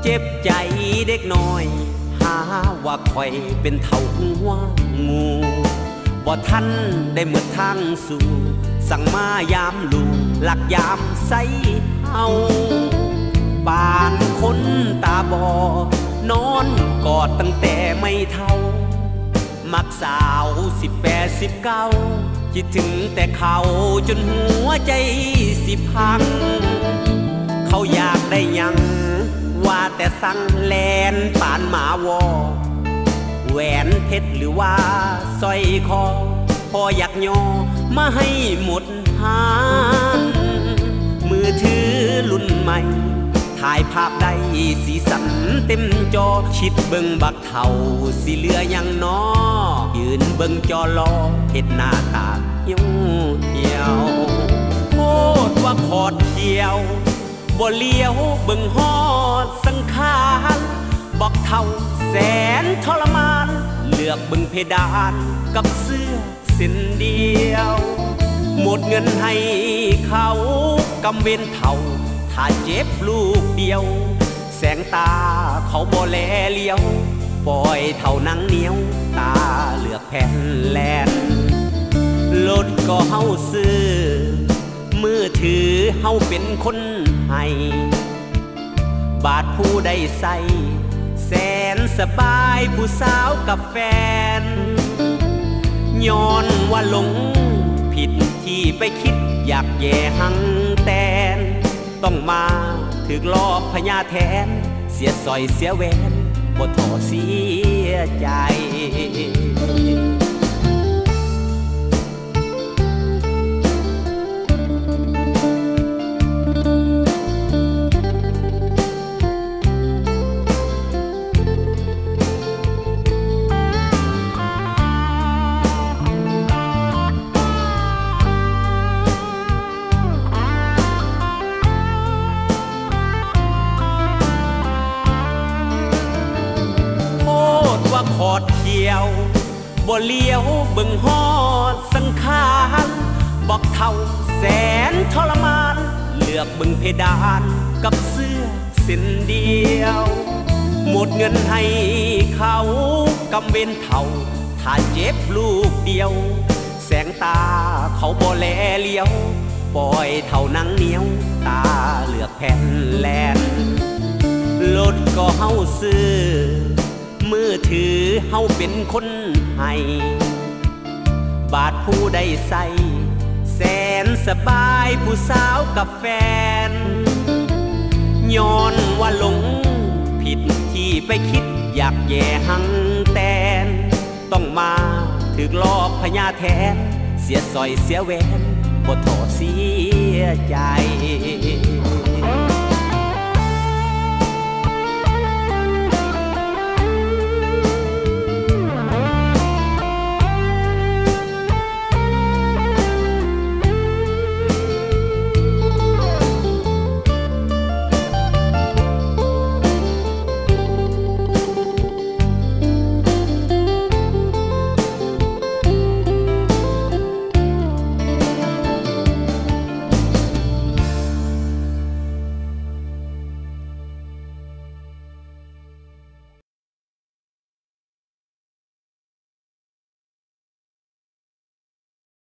เจ็บใจเด็กน้อยหาว่าคอยเป็นเท่าหัวงูบ่ทันได้เมื่อทางสู่สั่งมายามลูกหลักยามใสเฮาบานคนตาบอนอนกอดตั้งแต่ไม่เท่ามักสาว18 19คิดถึงแต่เขาจนหัวใจสิพังเขาอยากได้ยังว่าแต่สั่งแลนป่านหมาวอแหวนเพชรหรือว่าสร้อยคอพออยากย่อมาให้หมดหานมือถือรุ่นใหม่ถ่ายภาพได้สีสันเต็มจอคิดเบิ่งบักเท่าสิเหลือยังน้อยืนเบิ่งจอรอเห็ดหน้าตาเหี่ยวโทษว่าขอดเดียวบ่เลี้ยวเบิ่งฮอดสังขารบอกเท่าแสนทรมานเลือกเบิ่งเพดานกับเสื้อเส้นเดียวหมดเงินให้เขากำเว้นเท่าถ้าเจ็บลูกเดียวแสงตาเขาบ่แลเลี้ยวปล่อยเท่านังเหนียวตาเลือกแผ่นแลนรถก็เฮาซื้อมือถือเฮาเป็นคนให้บาทผู้ใดใส่แสนสบายผู้สาวกับแฟนย้อนว่าหลงผิดที่ไปคิดอยากแย่หังแตนต้องมาถึกลอบพญาแทนเสียสอยเสียแหวนบ่ท้อเสียใจขอดเดียวบ่เลี้ยวเบิ่งฮอดสังขารบอกเท่าแสนทรมานเลือกเบิ่งเพดานกับเสื้อเส้นเดียวหมดเงินให้เขากำเว้นเท่าถ้าเจ็บลูกเดียวแสงตาเขาบ่แลเลี้ยวปล่อยเท่านังเหนียวตาเลือกแผ่นแลนรถก็เฮาซื้อมือถือเฮาเป็นคนให้บาทผู้ใดใส่แสนสบายผู้สาวกับแฟนย้อนว่าหลงผิดที่ไปคิดอยากแย่หังแตนต้องมาถึกลอบพญาแทนเสียสอยเสียแหวนบ่ท้อเสียใจ